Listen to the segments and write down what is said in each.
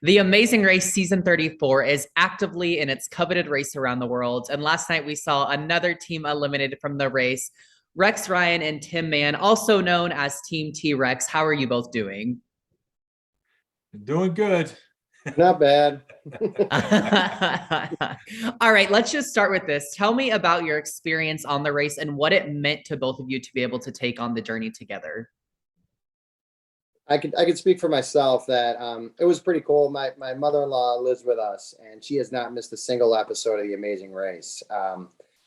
The Amazing Race season 34 is actively in its coveted race around the world. And last night we saw another team eliminated from the race. Rex Ryan and Tim Mann, also known as Team T Rex. How are you both doing? Doing good. Not bad. All right, let's just start with this. Tell me about your experience on the race and what it meant to both of you to be able to take on the journey together. I could speak for myself that it was pretty cool. My mother-in-law lives with us, and she has not missed a single episode of The Amazing Race.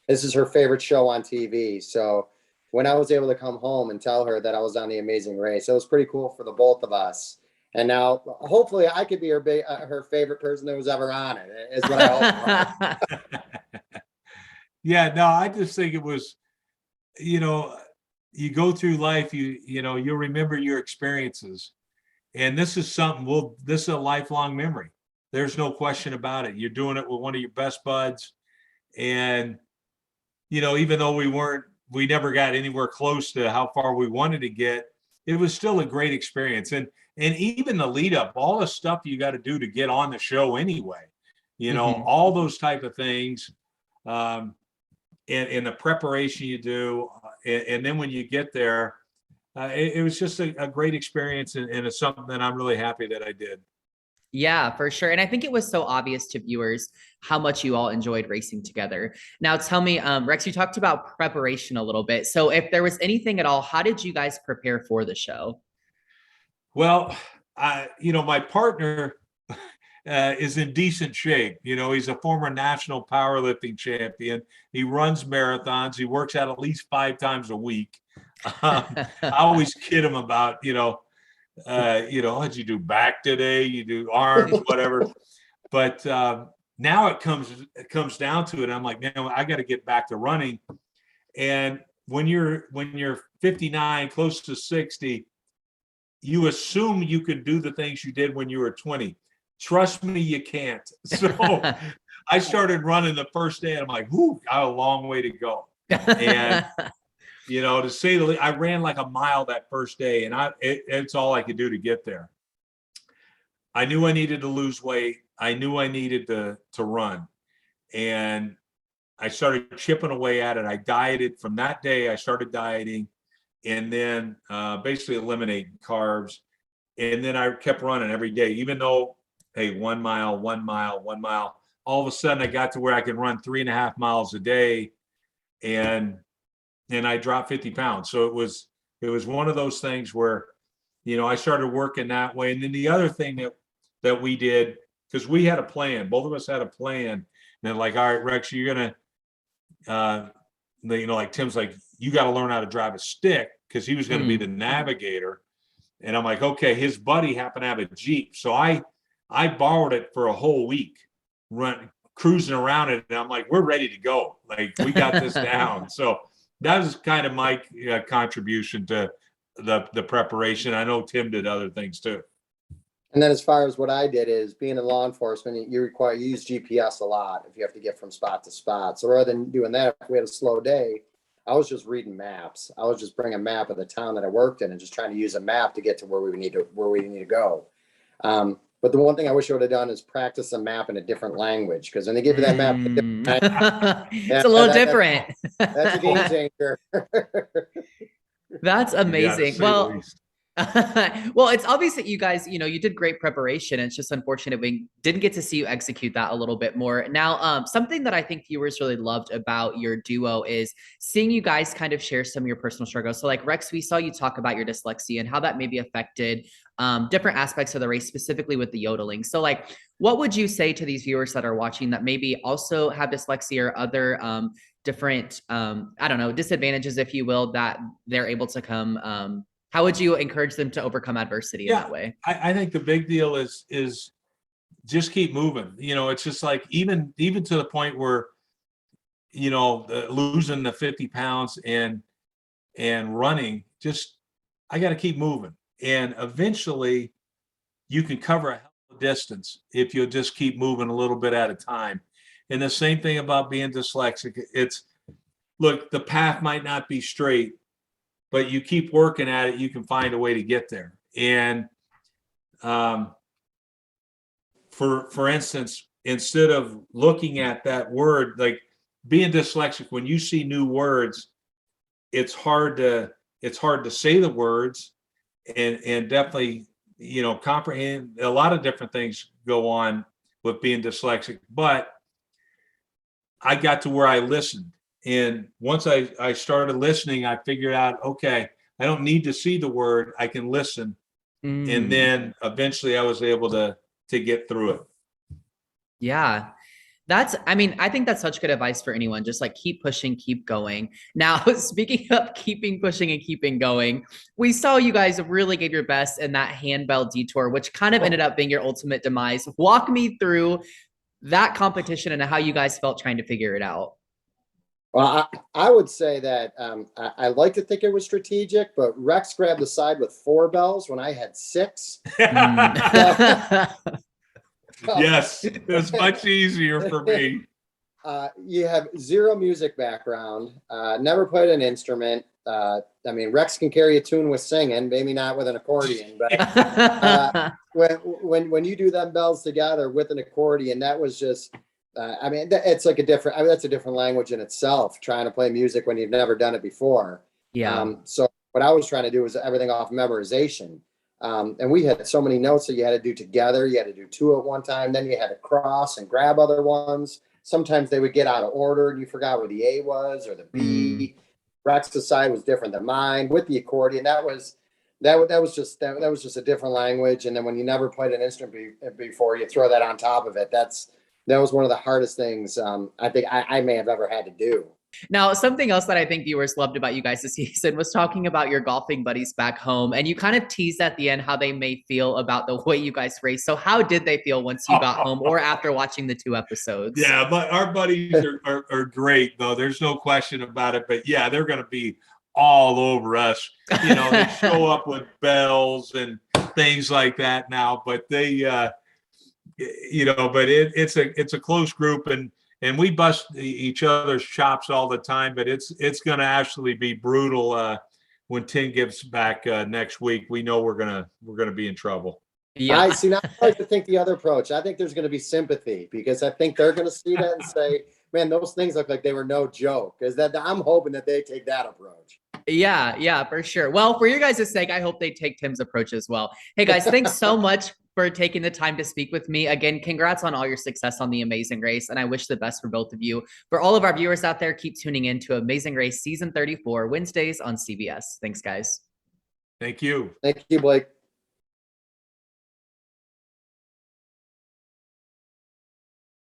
This is her favorite show on TV. So when I was able to come home and tell her that I was on The Amazing Race, it was pretty cool for the both of us. And now, hopefully, I could be her favorite person that was ever on it. Is what I hope. Yeah, no, I just think it was, you know, you go through life, you'll remember your experiences. And this is this is a lifelong memory. There's no question about it. You're doing it with one of your best buds. And, even though we never got anywhere close to how far we wanted to get, it was still a great experience. And even the lead up, all the stuff you got to do to get on the show anyway, all those type of things. And the preparation you do, and then when you get there, it was just a great experience, and it's something that I'm really happy that I did. Yeah, for sure. And I think it was so obvious to viewers how much you all enjoyed racing together. Now, tell me, Rex, you talked about preparation a little bit. So if there was anything at all, how did you guys prepare for the show? Well, my partner is in decent shape. He's a former national powerlifting champion. He runs marathons. He works out at least 5 times a week. I always kid him about, how'd you do back today? You do arms, whatever. But now it comes down to it. I'm like, man, I got to get back to running. And when you're 59, close to 60, you assume you can do the things you did when you were 20. Trust me, you can't. So I started running the first day, and I'm like, whoo, I have a long way to go. And, to say the least, I ran like a mile that first day, and it's all I could do to get there. I knew I needed to lose weight. I knew I needed to run. And I started chipping away at it. I dieted. From that day, I started dieting, and then basically eliminating carbs. And then I kept running every day, even though, hey, 1 mile, 1 mile, 1 mile. All of a sudden I got to where I could run 3.5 miles a day, and I dropped 50 pounds. So it was one of those things where, I started working that way. And then the other thing that we did, because we had a plan, both of us had a plan. And then like, all right, Rex, you're going to, like Tim's like, you got to learn how to drive a stick, because he was going to be the navigator. And I'm like, okay, his buddy happened to have a Jeep. So I borrowed it for a whole week, cruising around it. And I'm like, we're ready to go. Like, we got this down. So that was kind of my contribution to the preparation. I know Tim did other things too. And then as far as what I did is, being in law enforcement, you use GPS a lot if you have to get from spot to spot. So rather than doing that, if we had a slow day, I was just reading maps. I was just bringing a map of the town that I worked in and just trying to use a map to get to where we need to go. But the one thing I wish I would have done is practice a map in a different language, because when they give you that map, it's a little different. That's a game changer. That's amazing. Well, well, it's obvious that you guys, you did great preparation. It's just unfortunate we didn't get to see you execute that a little bit more. Now, something that I think viewers really loved about your duo is seeing you guys kind of share some of your personal struggles. So like Rex, we saw you talk about your dyslexia and how that maybe affected different aspects of the race, specifically with the yodeling. So like, what would you say to these viewers that are watching that maybe also have dyslexia or other different, disadvantages, if you will, that they're able to come how would you encourage them to overcome adversity in that way? I think the big deal is just keep moving. It's just like, even to the point where, losing the 50 pounds and running, just, I got to keep moving. And eventually you can cover a hell of a distance if you'll just keep moving a little bit at a time. And the same thing about being dyslexic. Look, the path might not be straight, but you keep working at it, you can find a way to get there. And for instance, instead of looking at that word, like being dyslexic, when you see new words, it's hard to say the words and definitely, comprehend. A lot of different things go on with being dyslexic, but I got to where I listened. And once I started listening, I figured out, okay, I don't need to see the word, I can listen. And then eventually I was able to get through it. Yeah. I think that's such good advice for anyone. Just like keep pushing, keep going. Now, speaking of keeping pushing and keeping going, we saw you guys really gave your best in that handbell detour, which kind of ended up being your ultimate demise. Walk me through that competition and how you guys felt trying to figure it out. Well, I would say that I like to think it was strategic, but Rex grabbed the side with 4 bells when I had 6. Yes, it was much easier for me. You have 0 music background, never played an instrument. Rex can carry a tune with singing, maybe not with an accordion, but when you do them bells together with an accordion, that was just, it's like that's a different language in itself, trying to play music when you've never done it before. Yeah. So what I was trying to do was everything off memorization. And we had so many notes that you had to do together. You had to do 2 at one time. Then you had to cross and grab other ones. Sometimes they would get out of order and you forgot where the A was or the B. Rex's side was different than mine with the accordion. That was just a different language. And then when you never played an instrument before, you throw that on top of it. That was one of the hardest things I think I may have ever had to do. Now, something else that I think viewers loved about you guys this season was talking about your golfing buddies back home. And you kind of teased at the end how they may feel about the way you guys race. So how did they feel once you got home or after watching the 2 episodes? Yeah, but our buddies are great, though. There's no question about it. But yeah, they're going to be all over us. They show up with bells and things like that now. But they, it's a close group. And we bust each other's chops all the time, but it's going to actually be brutal when Tim gets back next week. We know we're gonna be in trouble. Yeah. I see. Now I like to think the other approach. I think there's going to be sympathy because I think they're going to see that and say, "Man, those things look like they were no joke." I'm hoping that they take that approach. Yeah, for sure. Well, for your guys' sake, I hope they take Tim's approach as well. Hey guys, thanks so much for taking the time to speak with me. Again, congrats on all your success on The Amazing Race, and I wish the best for both of you. For all of our viewers out there, keep tuning in to Amazing Race Season 34, Wednesdays on CBS. Thanks, guys. Thank you. Thank you, Blake.